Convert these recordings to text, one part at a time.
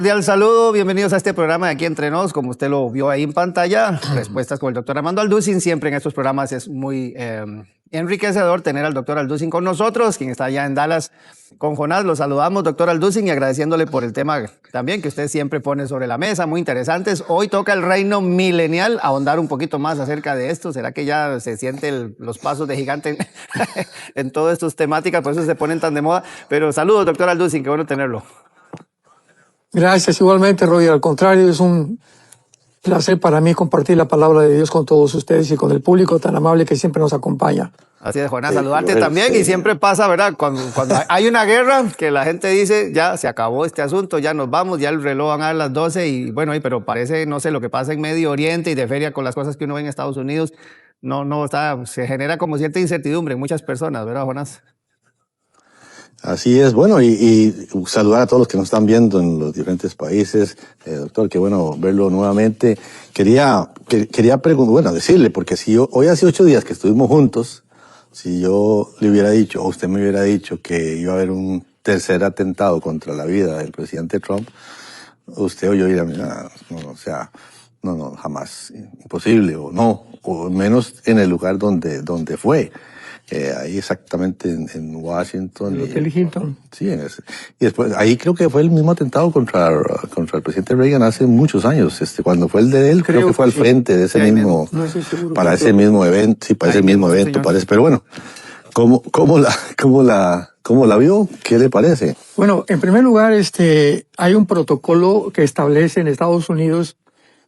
Cordial saludo, bienvenidos a este programa de Aquí Entre Nos, como usted lo vio ahí en pantalla, respuestas con el doctor Armando Alducin. Siempre en estos programas es muy enriquecedor tener al doctor Alducin con nosotros, quien está allá en Dallas con Jonás. Lo saludamos, doctor Alducin, y agradeciéndole por el tema también que usted siempre pone sobre la mesa, muy interesantes. Hoy toca el reino milenial, ahondar un poquito más acerca de esto. ¿Será que ya se sienten los pasos de gigante en todas estas temáticas, por eso se ponen tan de moda? Pero saludos, doctor Alducin, qué bueno tenerlo. Gracias, igualmente, Roger. Al contrario, es un placer para mí compartir la palabra de Dios con todos ustedes y con el público tan amable que siempre nos acompaña. Así es, Jonás, saludarte también. Y siempre pasa, ¿verdad? Cuando hay una guerra, que la gente dice, ya se acabó este asunto, ya nos vamos, ya el reloj van a dar las 12 y bueno, pero parece, no sé, lo que pasa en Medio Oriente y de feria con las cosas que uno ve en Estados Unidos, no está, se genera como cierta incertidumbre en muchas personas, ¿verdad, Jonás? Así es, bueno, y saludar a todos los que nos están viendo en los diferentes países. Doctor, qué bueno verlo nuevamente. Quería preguntar, bueno, decirle, porque si hoy hace 8 días que estuvimos juntos, si yo le hubiera dicho, o usted me hubiera dicho que iba a haber un tercer atentado contra la vida del presidente Trump, usted o yo diría, no, jamás, imposible, o menos en el lugar donde fue. Ahí exactamente en Washington. El Hotel Hilton. Sí, y después, ahí creo que fue el mismo atentado contra el presidente Reagan hace muchos años. Cuando fue el de él, creo que fue al frente de ese mismo, no estoy seguro, para ese mismo evento, sí, para ese mismo evento, señor. Parece. Pero bueno, ¿cómo la vio? ¿Qué le parece? Bueno, en primer lugar, hay un protocolo que establece en Estados Unidos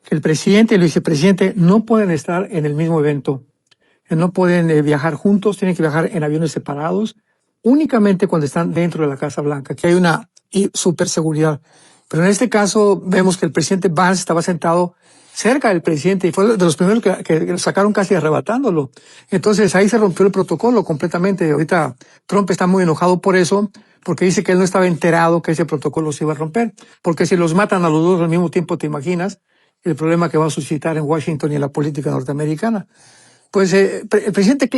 que el presidente y el vicepresidente no pueden estar en el mismo evento. No pueden viajar juntos, tienen que viajar en aviones separados, únicamente cuando están dentro de la Casa Blanca, que hay una super seguridad. Pero en este caso vemos que el presidente Vance estaba sentado cerca del presidente y fue de los primeros que lo sacaron casi arrebatándolo. Entonces ahí se rompió el protocolo completamente. Ahorita Trump está muy enojado por eso, porque dice que él no estaba enterado que ese protocolo se iba a romper. Porque si los matan a los dos al mismo tiempo, ¿te imaginas el problema que va a suscitar en Washington y en la política norteamericana? Pues el presidente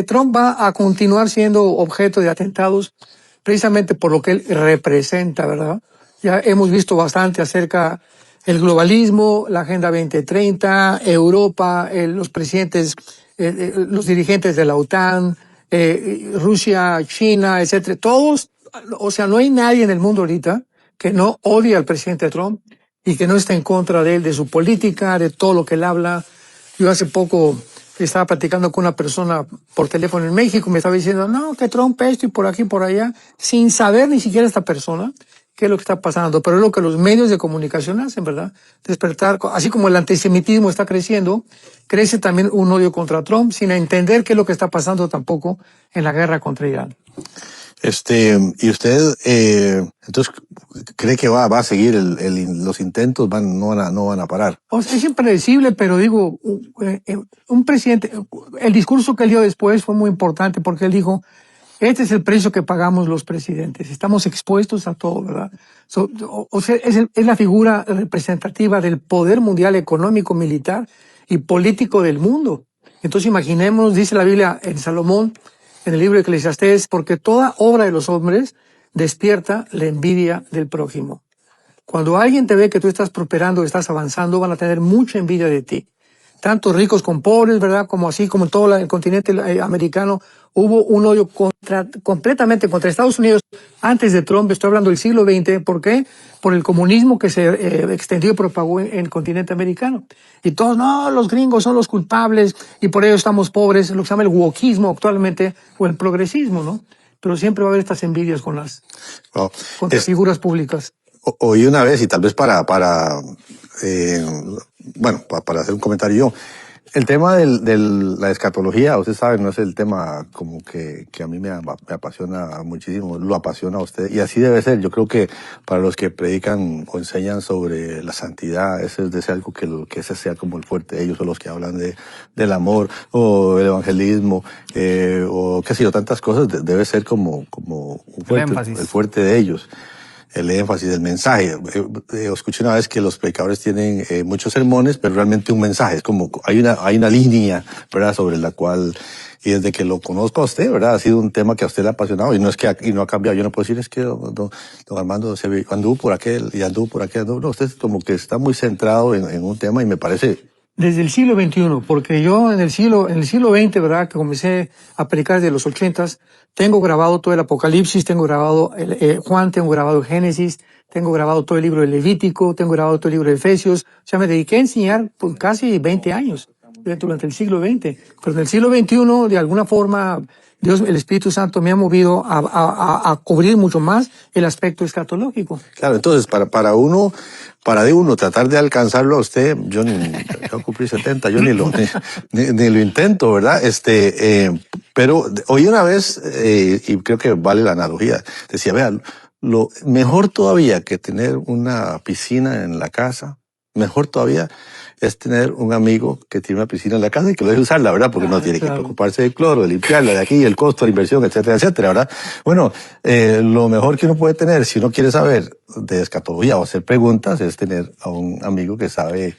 Trump va a continuar siendo objeto de atentados precisamente por lo que él representa, ¿verdad? Ya hemos visto bastante acerca del globalismo, la Agenda 2030, Europa, los presidentes, los dirigentes de la OTAN, Rusia, China, etcétera. Todos, o sea, no hay nadie en el mundo ahorita que no odie al presidente Trump y que no esté en contra de él, de su política, de todo lo que él habla. Yo hace poco estaba platicando con una persona por teléfono en México, me estaba diciendo, no, que Trump esto y por aquí y por allá, sin saber ni siquiera esta persona qué es lo que está pasando. Pero es lo que los medios de comunicación hacen, ¿verdad? Despertar, así como el antisemitismo está creciendo, crece también un odio contra Trump, sin entender qué es lo que está pasando tampoco en la guerra contra Irán. Y usted, entonces, ¿cree que va a seguir los intentos? No van a parar. O sea, es impredecible, pero digo, un presidente, el discurso que él dio después fue muy importante porque él dijo, este es el precio que pagamos los presidentes. Estamos expuestos a todo, ¿verdad? O sea, es la figura representativa del poder mundial económico, militar y político del mundo. Entonces imaginémonos, dice la Biblia en Salomón, en el libro de Eclesiastés, porque toda obra de los hombres despierta la envidia del prójimo. Cuando alguien te ve que tú estás prosperando, estás avanzando, van a tener mucha envidia de ti. Tanto ricos con pobres, ¿verdad? Como así, como en todo el continente americano, hubo un odio completamente contra Estados Unidos antes de Trump. Estoy hablando del siglo XX. ¿Por qué? Por el comunismo que se extendió y propagó en el continente americano. Y todos, no, los gringos son los culpables y por ello estamos pobres, lo que se llama el wokismo actualmente, o el progresismo, ¿no? Pero siempre va a haber estas envidias contra figuras públicas. Oí una vez, y tal vez para hacer un comentario yo, el tema de la escatología, usted sabe, no es el tema como que a mí me apasiona muchísimo, lo apasiona a usted, y así debe ser. Yo creo que para los que predican o enseñan sobre la santidad, ese es algo que ese sea como el fuerte de ellos, o los que hablan del amor, o el evangelismo, o qué sé yo, tantas cosas, debe ser como un fuerte, el fuerte de ellos. El énfasis del mensaje. Escuché una vez que los predicadores tienen muchos sermones, pero realmente un mensaje. Es como, hay una línea, ¿verdad?, sobre la cual y desde que lo conozco a usted, ¿verdad? Ha sido un tema que a usted le ha apasionado y no es que y no ha cambiado. Yo no puedo decir, es que don Armando anduvo por aquel y anduvo por aquel. No, usted como que está muy centrado en un tema y me parece... Desde el siglo XXI, porque yo en el siglo XX, ¿verdad?, que comencé a predicar desde los 80s, tengo grabado todo el Apocalipsis, tengo grabado Juan, tengo grabado Génesis, tengo grabado todo el libro de Levítico, tengo grabado todo el libro de Efesios. O sea, me dediqué a enseñar por casi 20 años durante el siglo XX. Pero en el siglo XXI, de alguna forma, Dios, el Espíritu Santo me ha movido a cubrir mucho más el aspecto escatológico. Claro, entonces, para uno tratar de alcanzarlo a usted, yo cumplí 70, yo ni lo intento, ¿verdad? Pero oí una vez, y creo que vale la analogía, decía, vean, lo mejor todavía que tener una piscina en la casa, mejor todavía es tener un amigo que tiene una piscina en la casa y que lo deje usar, la verdad, porque no tiene que preocuparse del cloro, de limpiarla, de aquí, el costo, la inversión, etcétera, etcétera, ¿verdad? Bueno, lo mejor que uno puede tener, si uno quiere saber de escatología o hacer preguntas, es tener a un amigo que sabe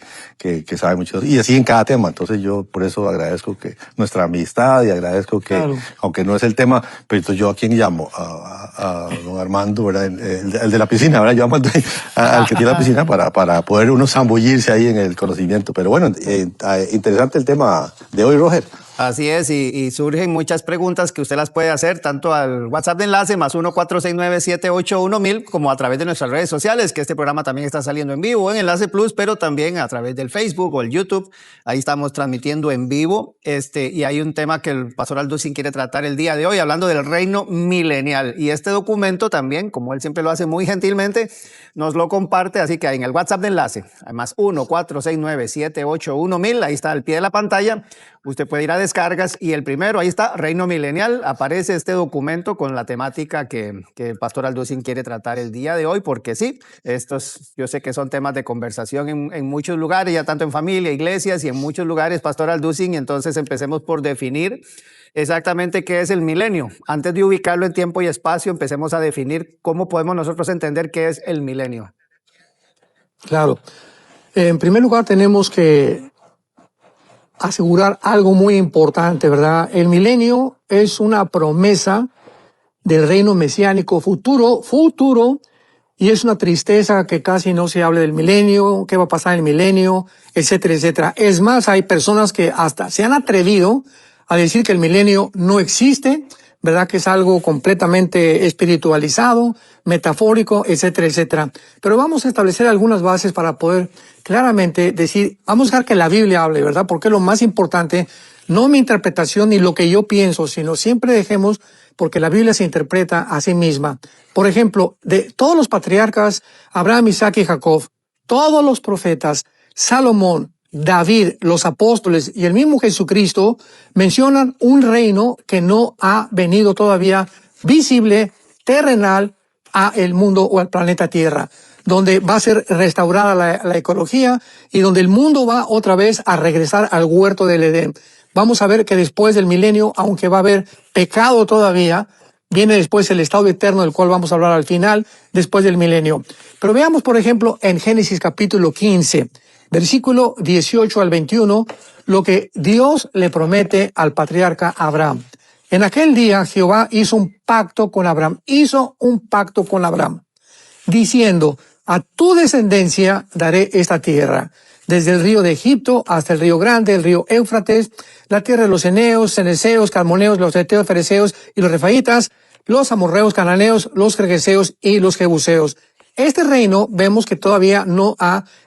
mucho, y así en cada tema. Entonces yo por eso agradezco que nuestra amistad y agradezco que, aunque no es el tema, pero entonces yo a quién llamo, a don Armando, ¿verdad? El de la piscina, ¿verdad? Yo llamo al que tiene la piscina para poder uno zambullirse ahí en el conocimiento. Pero bueno, interesante el tema de hoy, Roger. Así es, y surgen muchas preguntas que usted las puede hacer tanto al WhatsApp de enlace más 1-469-781-1000 como a través de nuestras redes sociales, que este programa también está saliendo en vivo en Enlace Plus, pero también a través del Facebook o el YouTube. Ahí estamos transmitiendo en vivo. Y hay un tema que el pastor Alducin quiere tratar el día de hoy, hablando del reino milenial. Y este documento también, como él siempre lo hace muy gentilmente, nos lo comparte. Así que en el WhatsApp de enlace, más 1-469-781-1000, ahí está al pie de la pantalla. Usted puede ir a descargas y el primero, ahí está, Reino Milenial, aparece este documento con la temática que el pastor Alducin quiere tratar el día de hoy, porque sí, estos yo sé que son temas de conversación en muchos lugares, ya tanto en familia, iglesias y en muchos lugares, pastor Alducin, y entonces empecemos por definir exactamente qué es el milenio. Antes de ubicarlo en tiempo y espacio, empecemos a definir cómo podemos nosotros entender qué es el milenio. Claro. En primer lugar, tenemos que asegurar algo muy importante, ¿verdad? El milenio es una promesa del reino mesiánico futuro, y es una tristeza que casi no se hable del milenio, qué va a pasar en el milenio, etcétera, etcétera. Es más, hay personas que hasta se han atrevido a decir que el milenio no existe, ¿verdad? Que es algo completamente espiritualizado, metafórico, etcétera, etcétera. Pero vamos a establecer algunas bases para poder claramente decir, vamos a dejar que la Biblia hable, ¿verdad? Porque es lo más importante, no mi interpretación ni lo que yo pienso, sino siempre dejemos, porque la Biblia se interpreta a sí misma. Por ejemplo, de todos los patriarcas, Abraham, Isaac y Jacob, todos los profetas, Salomón, David, los apóstoles y el mismo Jesucristo mencionan un reino que no ha venido todavía visible, terrenal, a el mundo o al planeta Tierra, donde va a ser restaurada la ecología y donde el mundo va otra vez a regresar al huerto del Edén. Vamos a ver que después del milenio, aunque va a haber pecado todavía, viene después el estado eterno del cual vamos a hablar al final, después del milenio. Pero veamos, por ejemplo, en Génesis capítulo 15, versículo 18 al 21, lo que Dios le promete al patriarca Abraham. En aquel día Jehová hizo un pacto con Abraham, diciendo, a tu descendencia daré esta tierra, desde el río de Egipto hasta el río grande, el río Éufrates, la tierra de los eneos, ceneseos, calmoneos, los heteos, fereceos y los refaitas, los amorreos, cananeos, los gergeseos y los jebuseos. Este reino vemos que todavía no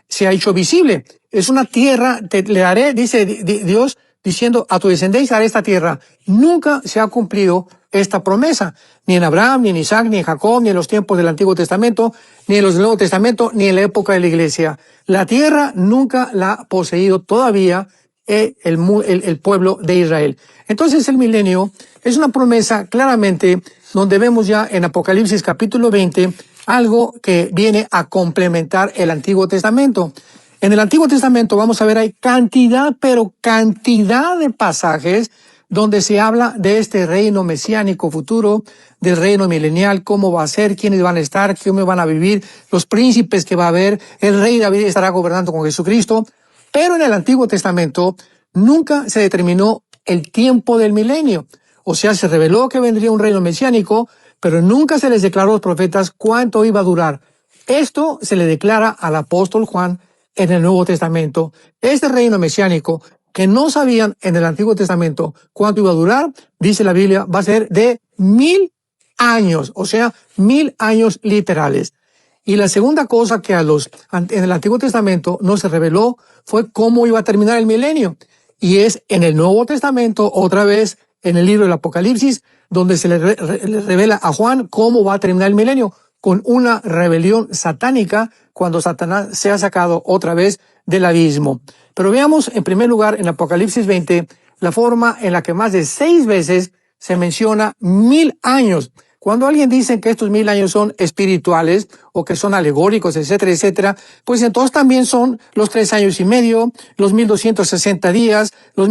se ha hecho visible. Es una tierra, le daré, dice Dios, diciendo, a tu descendencia daré esta tierra. Nunca se ha cumplido esta promesa, ni en Abraham, ni en Isaac, ni en Jacob, ni en los tiempos del Antiguo Testamento, ni en los del Nuevo Testamento, ni en la época de la Iglesia. La tierra nunca la ha poseído todavía el pueblo de Israel. Entonces el milenio es una promesa claramente donde vemos ya en Apocalipsis capítulo 20 algo que viene a complementar el Antiguo Testamento. En el Antiguo Testamento vamos a ver, hay cantidad de pasajes donde se habla de este reino mesiánico futuro, del reino milenial, cómo va a ser, quiénes van a estar, cómo van a vivir, los príncipes que va a haber, el rey David estará gobernando con Jesucristo. Pero en el Antiguo Testamento nunca se determinó el tiempo del milenio. O sea, se reveló que vendría un reino mesiánico, pero nunca se les declaró a los profetas cuánto iba a durar. Esto se le declara al apóstol Juan en el Nuevo Testamento. Este reino mesiánico, que no sabían en el Antiguo Testamento cuánto iba a durar, dice la Biblia, va a ser de 1000 años, o sea, 1000 años literales. Y la segunda cosa que en el Antiguo Testamento no se reveló fue cómo iba a terminar el milenio. Y es en el Nuevo Testamento, otra vez, en el libro del Apocalipsis, donde se le revela a Juan cómo va a terminar el milenio, con una rebelión satánica cuando Satanás sea sacado otra vez del abismo. Pero veamos en primer lugar en Apocalipsis 20 la forma en la que más de 6 veces se menciona 1000 años. Cuando alguien dice que estos 1000 años son espirituales o que son alegóricos, etcétera, etcétera, pues entonces también son los 3 años y medio, los 1260 días, los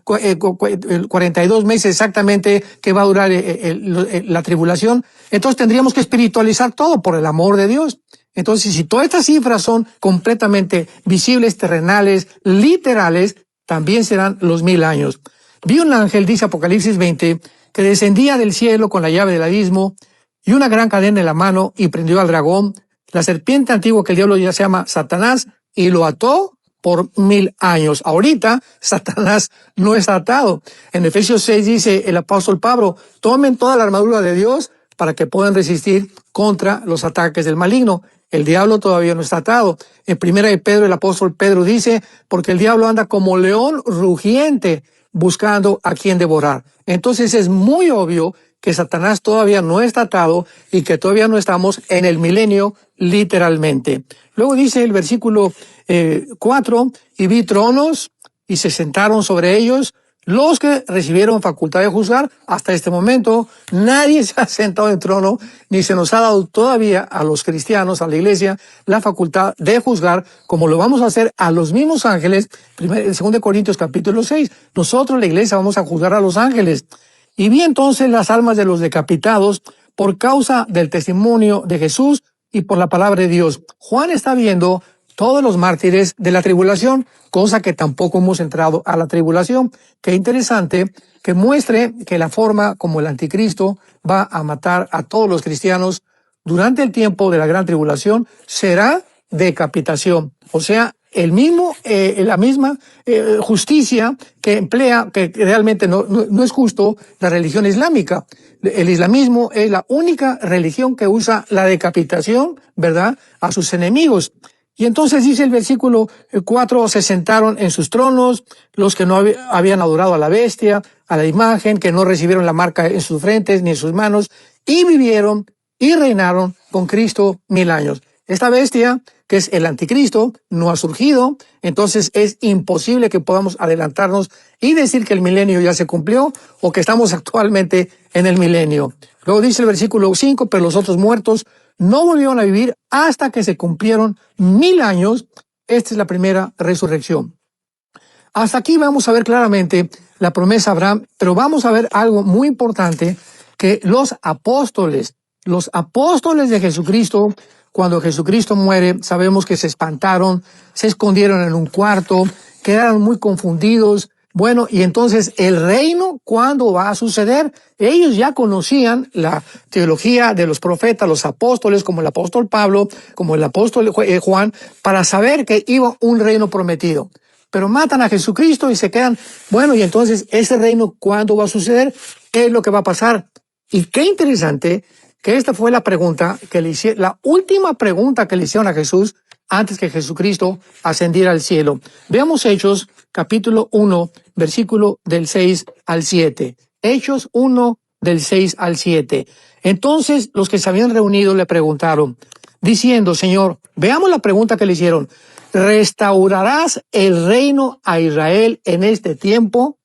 42 meses exactamente que va a durar la tribulación. Entonces tendríamos que espiritualizar todo por el amor de Dios. Entonces, si todas estas cifras son completamente visibles, terrenales, literales, también serán los 1000 años. Vi un ángel, dice Apocalipsis 20, que descendía del cielo con la llave del abismo y una gran cadena en la mano y prendió al dragón, la serpiente antigua que el diablo ya se llama Satanás, y lo ató por 1000 años. Ahorita Satanás no está atado. En Efesios 6 dice el apóstol Pablo, tomen toda la armadura de Dios para que puedan resistir contra los ataques del maligno. El diablo todavía no está atado. En Primera de Pedro, el apóstol Pedro dice, porque el diablo anda como león rugiente, buscando a quien devorar. Entonces es muy obvio que Satanás todavía no está atado y que todavía no estamos en el milenio literalmente. Luego dice el versículo 4, y vi tronos y se sentaron sobre ellos los que recibieron facultad de juzgar. Hasta este momento nadie se ha sentado en trono, ni se nos ha dado todavía a los cristianos, a la iglesia, la facultad de juzgar, como lo vamos a hacer a los mismos ángeles. 2 Corintios capítulo 6, nosotros la iglesia vamos a juzgar a los ángeles. Y vi entonces las almas de los decapitados por causa del testimonio de Jesús y por la palabra de Dios. Juan está viendo todos los mártires de la tribulación, cosa que tampoco hemos entrado a la tribulación. Qué interesante que muestre que la forma como el anticristo va a matar a todos los cristianos durante el tiempo de la gran tribulación será decapitación. O sea, la misma justicia que emplea, que realmente no es justo, la religión islámica. El islamismo es la única religión que usa la decapitación, ¿verdad?, a sus enemigos. Y entonces dice el versículo 4, se sentaron en sus tronos los que no habían adorado a la bestia, a la imagen, que no recibieron la marca en sus frentes ni en sus manos, y vivieron y reinaron con Cristo 1000 años. Esta bestia, que es el anticristo, no ha surgido, entonces es imposible que podamos adelantarnos y decir que el milenio ya se cumplió o que estamos actualmente en el milenio. Luego dice el versículo 5, pero los otros muertos no volvieron a vivir hasta que se cumplieron 1000 años. Esta es la primera resurrección. Hasta aquí vamos a ver claramente la promesa a Abraham, pero vamos a ver algo muy importante, que los apóstoles de Jesucristo, cuando Jesucristo muere, sabemos que se espantaron, se escondieron en un cuarto, quedaron muy confundidos. Bueno, y entonces el reino, ¿cuándo va a suceder? Ellos ya conocían la teología de los profetas, los apóstoles, como el apóstol Pablo, como el apóstol Juan, para saber que iba un reino prometido. Pero matan a Jesucristo y se quedan, bueno, y entonces ese reino, ¿cuándo va a suceder? ¿Qué es lo que va a pasar? Y qué interesante que esta fue la pregunta que le hicieron, la última pregunta que le hicieron a Jesús antes que Jesucristo ascendiera al cielo. Veamos Hechos, capítulo 1, versículo del 6 al 7. Hechos 1, del 6 al 7. Entonces los que se habían reunido le preguntaron, diciendo, Señor, veamos la pregunta que le hicieron, ¿restaurarás el reino a Israel en este tiempo?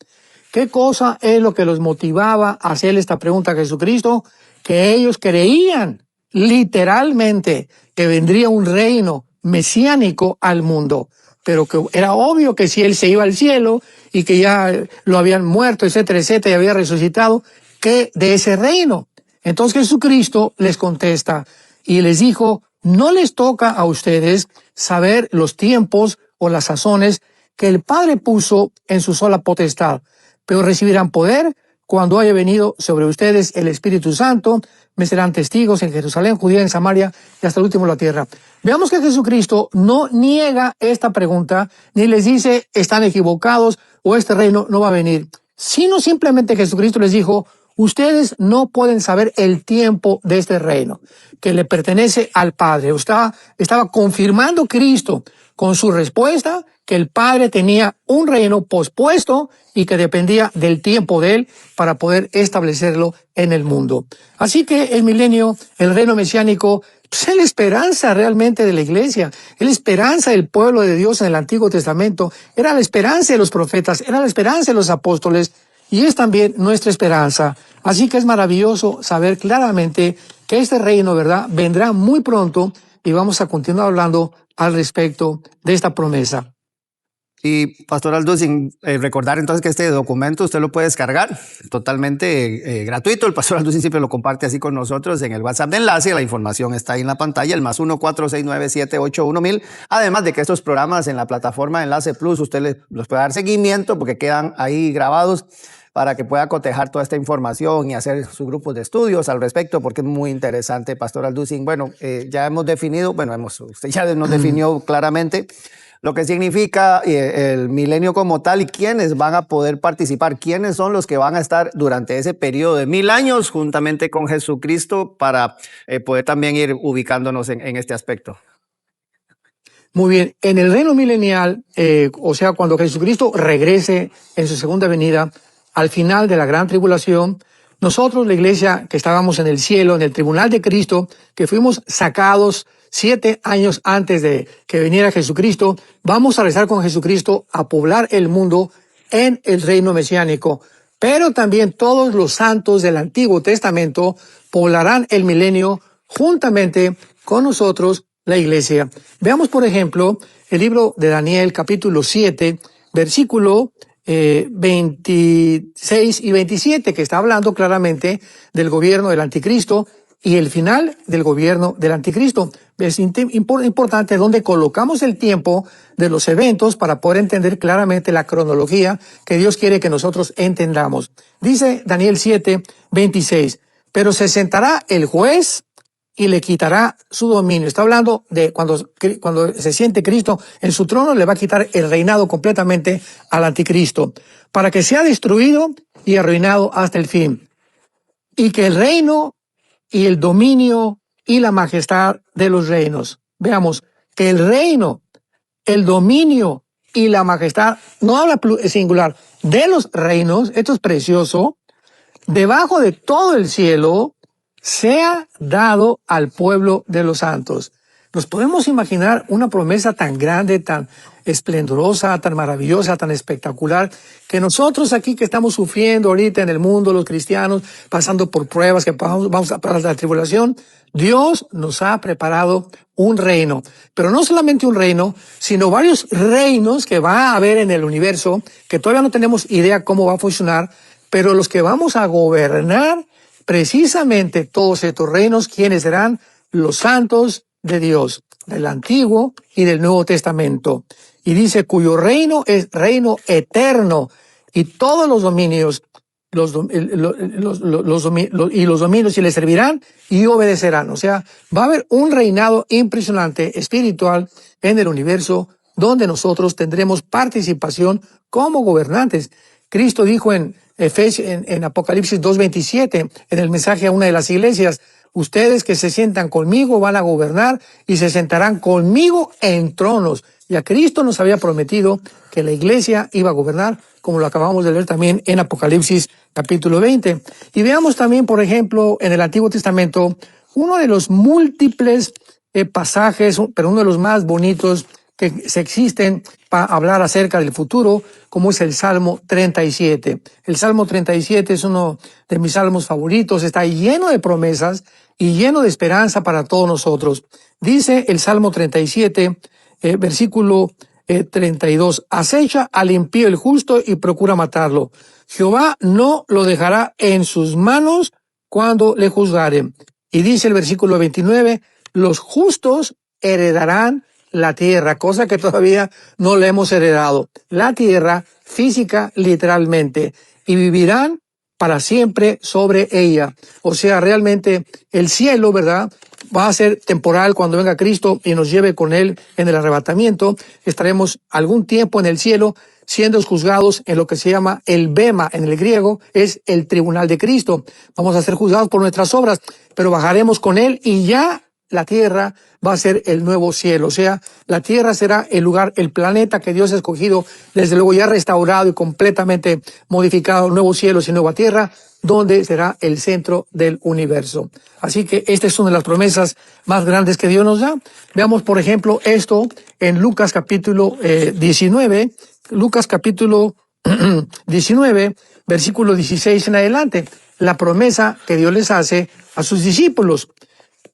¿Qué cosa es lo que los motivaba a hacer esta pregunta a Jesucristo? Que ellos creían literalmente que vendría un reino mesiánico al mundo, pero que era obvio que si él se iba al cielo y que ya lo habían muerto, etcétera, etcétera, y había resucitado, que de ese reino. Entonces Jesucristo les contesta y les dijo, no les toca a ustedes saber los tiempos o las sazones que el Padre puso en su sola potestad, pero recibirán poder cuando haya venido sobre ustedes el Espíritu Santo, me serán testigos en Jerusalén, Judea, en Samaria y hasta el último de la tierra. Veamos que Jesucristo no niega esta pregunta, ni les dice están equivocados o este reino no va a venir, sino simplemente Jesucristo les dijo, ustedes no pueden saber el tiempo de este reino, que le pertenece al Padre. Estaba confirmando Cristo con su respuesta que el Padre tenía un reino pospuesto y que dependía del tiempo de él para poder establecerlo en el mundo. Así que el milenio, el reino mesiánico, pues es la esperanza realmente de la iglesia, es la esperanza del pueblo de Dios en el Antiguo Testamento, era la esperanza de los profetas, era la esperanza de los apóstoles y es también nuestra esperanza. Así que es maravilloso saber claramente que este reino, ¿verdad?, vendrá muy pronto y vamos a continuar hablando al respecto de esta promesa. Y Pastor Alducin, recordar entonces que este documento usted lo puede descargar totalmente gratuito. El Pastor Alducin siempre lo comparte así con nosotros en el WhatsApp de enlace. La información está ahí en la pantalla, el +1 469-781-1000. Además de que estos programas en la plataforma Enlace Plus, usted los puede dar seguimiento porque quedan ahí grabados para que pueda cotejar toda esta información y hacer sus grupos de estudios al respecto, porque es muy interesante, Pastor Alducin. Bueno, ya hemos definido, usted ya nos definió claramente lo que significa el milenio como tal y quiénes van a poder participar, quiénes son los que van a estar durante ese periodo de 1000 años juntamente con Jesucristo para poder también ir ubicándonos en este aspecto. Muy bien, en el reino milenial, o sea, cuando Jesucristo regrese en su segunda venida, al final de la gran tribulación, nosotros, la iglesia que estábamos en el cielo, en el tribunal de Cristo, que fuimos sacados 7 años antes de que viniera Jesucristo, vamos a regresar con Jesucristo a poblar el mundo en el reino mesiánico. Pero también todos los santos del Antiguo Testamento poblarán el milenio juntamente con nosotros, la iglesia. Veamos, por ejemplo, el libro de Daniel, capítulo 7, versículo 26 y 27, que está hablando claramente del gobierno del anticristo y el final del gobierno del anticristo. Es importante donde colocamos el tiempo de los eventos para poder entender claramente la cronología que Dios quiere que nosotros entendamos. Dice Daniel 7, 26, pero se sentará el juez y le quitará su dominio. Está hablando de cuando se siente Cristo en su trono, le va a quitar el reinado completamente al anticristo, para que sea destruido y arruinado hasta el fin. Y que el reino y el dominio y la majestad de los reinos. Veamos, que el reino, el dominio y la majestad, no habla singular, de los reinos, esto es precioso, debajo de todo el cielo, sea dado al pueblo de los santos. Nos podemos imaginar una promesa tan grande, tan esplendorosa, tan maravillosa, tan espectacular, que nosotros aquí que estamos sufriendo ahorita en el mundo, los cristianos, pasando por pruebas, que vamos a pasar la tribulación, Dios nos ha preparado un reino, pero no solamente un reino, sino varios reinos que va a haber en el universo, que todavía no tenemos idea cómo va a funcionar, pero los que vamos a gobernar precisamente todos estos reinos, ¿quiénes serán? Los santos de Dios, del Antiguo y del Nuevo Testamento. Y dice, cuyo reino es reino eterno, y todos los dominios, los dominios y le servirán y obedecerán. O sea, va a haber un reinado impresionante espiritual en el universo donde nosotros tendremos participación como gobernantes. Cristo dijo en Apocalipsis 2:27, en el mensaje a una de las iglesias, ustedes que se sientan conmigo van a gobernar y se sentarán conmigo en tronos. Y a Cristo nos había prometido que la iglesia iba a gobernar, como lo acabamos de leer también en Apocalipsis capítulo 20. Y veamos también, por ejemplo, en el Antiguo Testamento, uno de los múltiples pasajes, pero uno de los más bonitos que se existen para hablar acerca del futuro, como es el Salmo 37. El Salmo 37 es uno de mis salmos favoritos, está lleno de promesas y lleno de esperanza para todos nosotros. Dice el Salmo 37, versículo 32, acecha al impío el justo y procura matarlo. Jehová no lo dejará en sus manos cuando le juzgaren. Y dice el versículo 29, los justos heredarán la tierra, cosa que todavía no le hemos heredado. La tierra física literalmente, y vivirán para siempre sobre ella. O sea, realmente el cielo, ¿verdad?, va a ser temporal cuando venga Cristo y nos lleve con Él en el arrebatamiento. Estaremos algún tiempo en el cielo siendo juzgados en lo que se llama el bema en el griego, es el tribunal de Cristo. Vamos a ser juzgados por nuestras obras, pero bajaremos con Él y ya la tierra va a ser el nuevo cielo. O sea, la tierra será el lugar, el planeta que Dios ha escogido, desde luego ya restaurado y completamente modificado, nuevos cielos y nueva tierra, donde será el centro del universo. Así que esta es una de las promesas más grandes que Dios nos da. Veamos, por ejemplo, esto en Lucas capítulo 19, Lucas capítulo 19, versículo 16 en adelante, la promesa que Dios les hace a sus discípulos.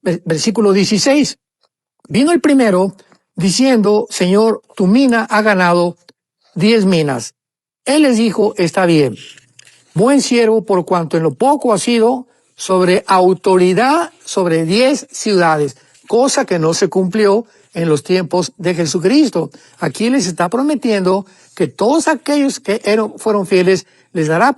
Versículo 16. Vino el primero diciendo, Señor, tu mina ha ganado 10 minas. Él les dijo, está bien, buen siervo, por cuanto en lo poco has sido sobre autoridad sobre 10 ciudades, cosa que no se cumplió en los tiempos de Jesucristo. Aquí les está prometiendo que todos aquellos que fueron fieles les dará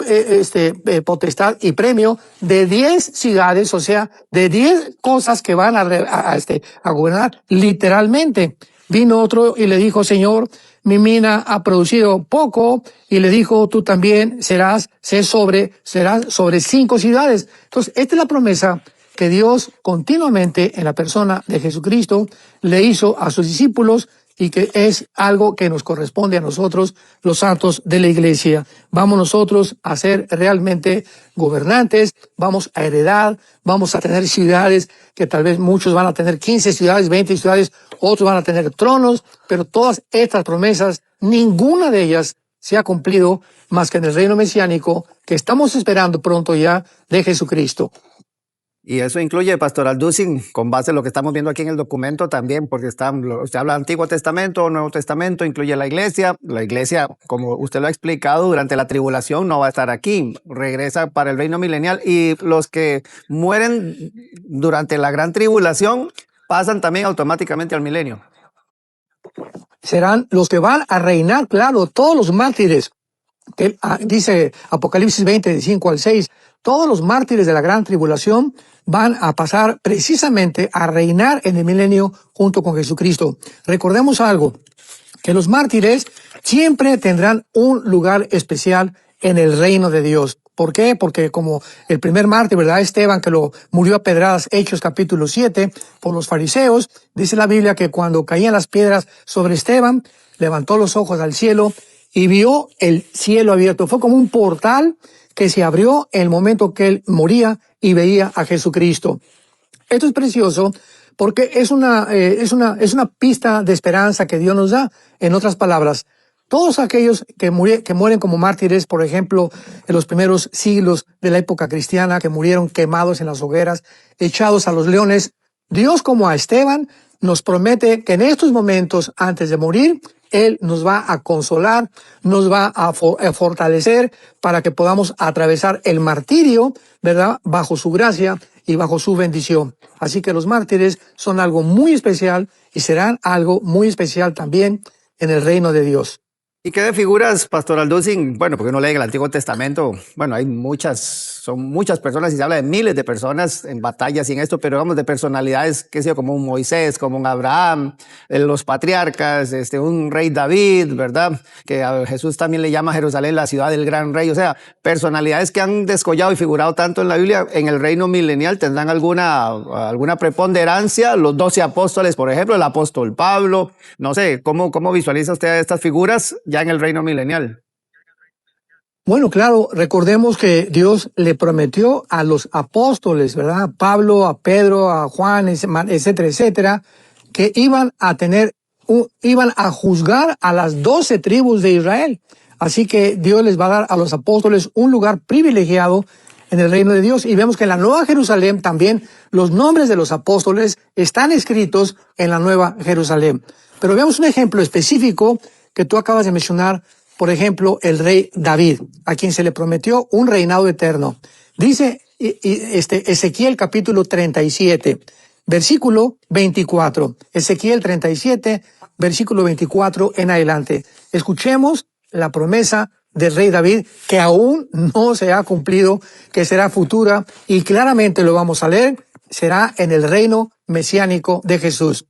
potestad y premio de 10 ciudades, o sea, de 10 cosas que van a gobernar literalmente. Vino otro y le dijo, Señor, mi mina ha producido poco, y le dijo, tú también serás sobre 5 ciudades. Entonces, esta es la promesa que Dios continuamente en la persona de Jesucristo le hizo a sus discípulos, y que es algo que nos corresponde a nosotros, los santos de la iglesia. Vamos nosotros a ser realmente gobernantes, vamos a heredar, vamos a tener ciudades que tal vez muchos van a tener 15 ciudades, 20 ciudades, otros van a tener tronos, pero todas estas promesas, ninguna de ellas se ha cumplido más que en el reino mesiánico que estamos esperando pronto ya de Jesucristo. Y eso incluye, Pastor Alducin, con base en lo que estamos viendo aquí en el documento también, porque usted habla Antiguo Testamento, Nuevo Testamento, incluye la iglesia. La iglesia, como usted lo ha explicado, durante la tribulación no va a estar aquí, regresa para el reino milenial, y los que mueren durante la gran tribulación pasan también automáticamente al milenio. Serán los que van a reinar, claro, todos los mártires. Dice Apocalipsis 20, de 5 al 6, todos los mártires de la gran tribulación van a pasar precisamente a reinar en el milenio junto con Jesucristo. Recordemos algo, que los mártires siempre tendrán un lugar especial en el reino de Dios. ¿Por qué? Porque como el primer mártir, ¿verdad?, Esteban, que lo murió a pedradas, Hechos capítulo 7, por los fariseos, dice la Biblia que cuando caían las piedras sobre Esteban, levantó los ojos al cielo y vio el cielo abierto. Fue como un portal que se abrió en el momento que él moría y veía a Jesucristo. Esto es precioso porque es una pista de esperanza que Dios nos da. En otras palabras, todos aquellos que mueren como mártires, por ejemplo, en los primeros siglos de la época cristiana, que murieron quemados en las hogueras, echados a los leones, Dios, como a Esteban, nos promete que en estos momentos, antes de morir, Él nos va a consolar, nos va a fortalecer para que podamos atravesar el martirio, ¿verdad?, bajo su gracia y bajo su bendición. Así que los mártires son algo muy especial y serán algo muy especial también en el reino de Dios. ¿Y qué de figuras, Pastor Alducin? Bueno, porque uno lee el Antiguo Testamento, bueno, son muchas personas y se habla de miles de personas en batallas y en esto, pero vamos, de personalidades, qué sé yo, como un Moisés, como un Abraham, los patriarcas, un rey David, ¿verdad? Que a Jesús también le llama Jerusalén la ciudad del gran rey. O sea, personalidades que han descollado y figurado tanto en la Biblia, en el reino milenial tendrán alguna preponderancia. Los 12 apóstoles, por ejemplo, el apóstol Pablo, no sé, ¿cómo visualiza usted a estas figuras ya en el reino milenial? Bueno, claro, recordemos que Dios le prometió a los apóstoles, ¿verdad? A Pablo, a Pedro, a Juan, etcétera, etcétera, que iban a juzgar a las 12 tribus de Israel. Así que Dios les va a dar a los apóstoles un lugar privilegiado en el reino de Dios. Y vemos que en la Nueva Jerusalén también los nombres de los apóstoles están escritos en la Nueva Jerusalén. Pero veamos un ejemplo específico que tú acabas de mencionar, por ejemplo, el rey David, a quien se le prometió un reinado eterno. Dice Ezequiel capítulo 37, versículo 24. Ezequiel 37, versículo 24 en adelante. Escuchemos la promesa del rey David, que aún no se ha cumplido, que será futura, y claramente lo vamos a leer, será en el reino mesiánico de Jesús.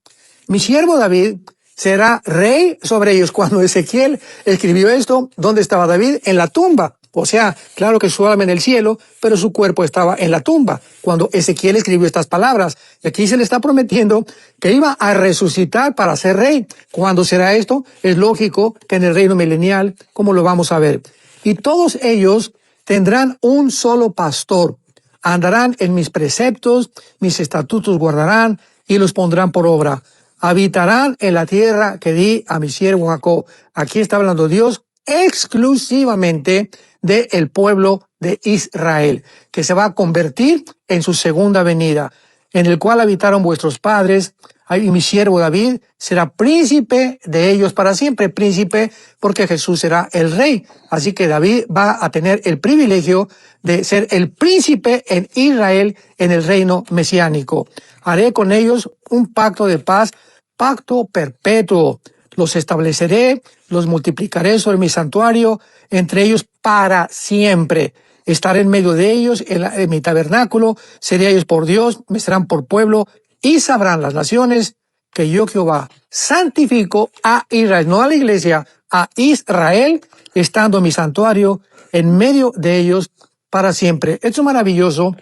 Mi siervo David será rey sobre ellos. Cuando Ezequiel escribió esto, ¿dónde estaba David? En la tumba. O sea, claro que su alma en el cielo, pero su cuerpo estaba en la tumba cuando Ezequiel escribió estas palabras. Y aquí se le está prometiendo que iba a resucitar para ser rey. ¿Cuándo será esto? Es lógico que en el reino milenial, como lo vamos a ver. Y todos ellos tendrán un solo pastor. Andarán en mis preceptos, mis estatutos guardarán y los pondrán por obra. Habitarán en la tierra que di a mi siervo Jacob. Aquí está hablando Dios exclusivamente del pueblo de Israel, que se va a convertir en su segunda venida, en el cual habitaron vuestros padres, y mi siervo David será príncipe de ellos para siempre, príncipe porque Jesús será el rey. Así que David va a tener el privilegio de ser el príncipe en Israel en el reino mesiánico. Haré con ellos un pacto de paz, pacto perpetuo. Los estableceré, los multiplicaré sobre mi santuario, entre ellos para siempre. Estaré en medio de ellos, en mi tabernáculo, seré ellos por Dios, me serán por pueblo, y sabrán las naciones que yo Jehová santifico a Israel, no a la iglesia, a Israel, estando en mi santuario, en medio de ellos para siempre. Esto es maravilloso,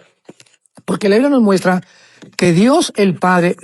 porque la Biblia nos muestra que Dios el Padre,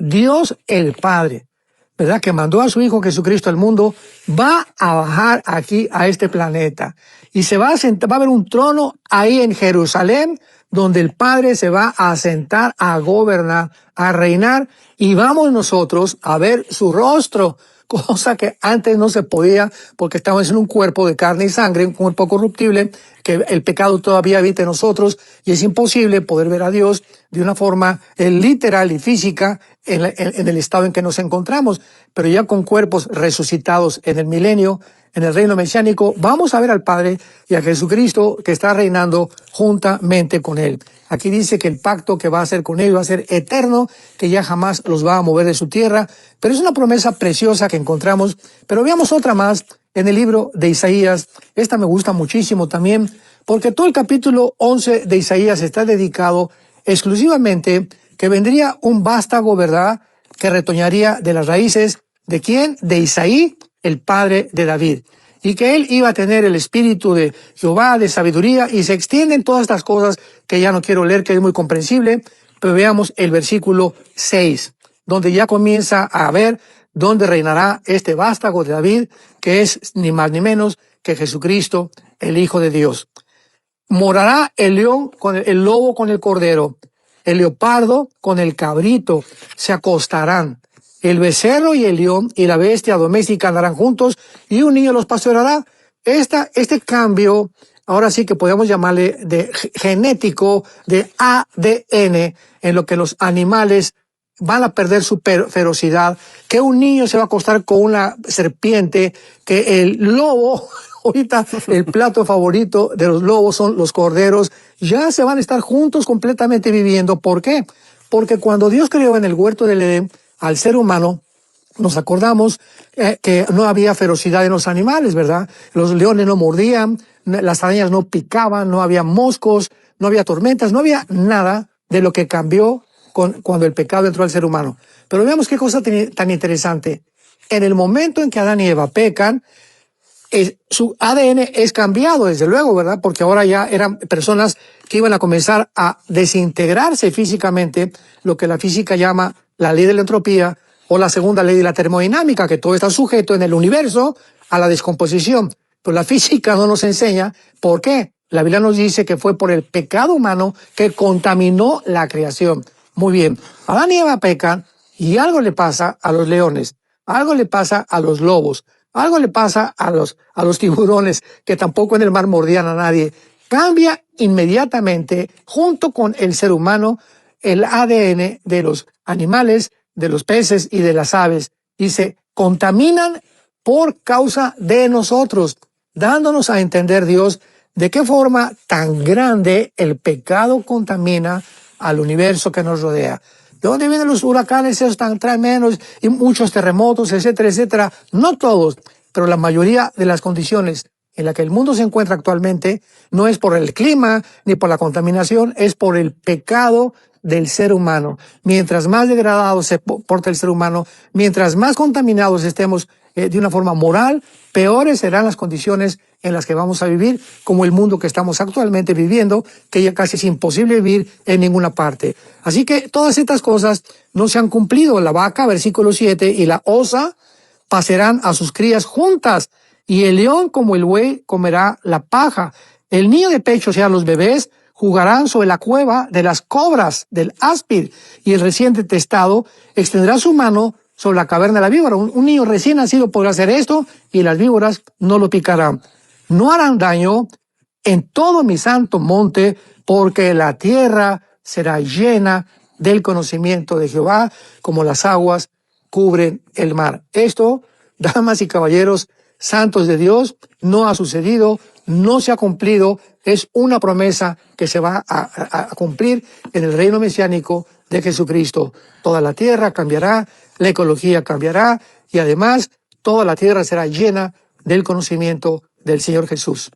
¿verdad?, que mandó a su Hijo Jesucristo al mundo, va a bajar aquí a este planeta. Y va a haber un trono ahí en Jerusalén, donde el Padre se va a sentar a gobernar, a reinar, y vamos nosotros a ver su rostro, cosa que antes no se podía, porque estamos en un cuerpo de carne y sangre, un cuerpo corruptible, que el pecado todavía habita en nosotros, y es imposible poder ver a Dios de una forma literal y física en el estado en que nos encontramos. Pero ya con cuerpos resucitados en el milenio, en el reino mesiánico, vamos a ver al Padre y a Jesucristo que está reinando juntamente con Él. Aquí dice que el pacto que va a hacer con Él va a ser eterno, que ya jamás los va a mover de su tierra, pero es una promesa preciosa que encontramos. Pero veamos otra más en el libro de Isaías. Esta me gusta muchísimo también, porque todo el capítulo 11 de Isaías está dedicado exclusivamente que vendría un vástago, ¿verdad?, que retoñaría de las raíces, ¿de quién? De Isaí, el padre de David. Y que él iba a tener el espíritu de Jehová, de sabiduría, y se extienden todas estas cosas que ya no quiero leer, que es muy comprensible, pero veamos el versículo 6, donde ya comienza a ver dónde reinará este vástago de David, que es ni más ni menos que Jesucristo, el Hijo de Dios. Morará el león con el lobo con el cordero, el leopardo con el cabrito, se acostarán. El becerro y el león y la bestia doméstica andarán juntos, y un niño los pastoreará. Este cambio, ahora sí que podemos llamarle de genético, de ADN, en lo que los animales van a perder su ferocidad, que un niño se va a acostar con una serpiente, que el lobo, ahorita el plato favorito de los lobos son los corderos, ya se van a estar juntos completamente viviendo. ¿Por qué? Porque cuando Dios creó en el huerto del Edén al ser humano, nos acordamos que no había ferocidad en los animales, ¿verdad? Los leones no mordían, las arañas no picaban, no había moscos, no había tormentas, no había nada de lo que cambió cuando el pecado entró al ser humano. Pero veamos qué cosa tan interesante. En el momento en que Adán y Eva pecan, su ADN es cambiado, desde luego, ¿verdad? Porque ahora ya eran personas que iban a comenzar a desintegrarse físicamente, lo que la física llama la ley de la entropía o la segunda ley de la termodinámica, que todo está sujeto en el universo a la descomposición. Pero la física no nos enseña por qué. La Biblia nos dice que fue por el pecado humano que contaminó la creación. Muy bien, Adán y Eva pecan y algo le pasa a los leones, algo le pasa a los lobos, algo le pasa a los tiburones, que tampoco en el mar mordían a nadie. Cambia inmediatamente, junto con el ser humano, el ADN de los animales, de los peces y de las aves, y se contaminan por causa de nosotros, dándonos a entender, Dios, de qué forma tan grande el pecado contamina al universo que nos rodea. ¿De dónde vienen los huracanes? Esos traen menos y muchos terremotos, etcétera, etcétera. No todos, pero la mayoría de las condiciones en las que el mundo se encuentra actualmente no es por el clima ni por la contaminación, es por el pecado del ser humano. Mientras más degradado se porta el ser humano, mientras más contaminados estemos de una forma moral, peores serán las condiciones en las que vamos a vivir, como el mundo que estamos actualmente viviendo, que ya casi es imposible vivir en ninguna parte. Así que todas estas cosas no se han cumplido. La vaca, versículo 7, y la osa pasarán a sus crías juntas, y el león como el buey comerá la paja. El niño de pecho, o sea, los bebés, jugarán sobre la cueva de las cobras, del áspid, y el recién testado extenderá su mano sobre la caverna de la víbora. Un niño recién nacido podrá hacer esto, y las víboras no lo picarán. No harán daño en todo mi santo monte, porque la tierra será llena del conocimiento de Jehová, como las aguas cubren el mar. Esto, damas y caballeros, santos de Dios, no ha sucedido, no se ha cumplido, es una promesa que se va a cumplir en el reino mesiánico de Jesucristo. Toda la tierra cambiará, la ecología cambiará, y además toda la tierra será llena del conocimiento del Señor Jesús.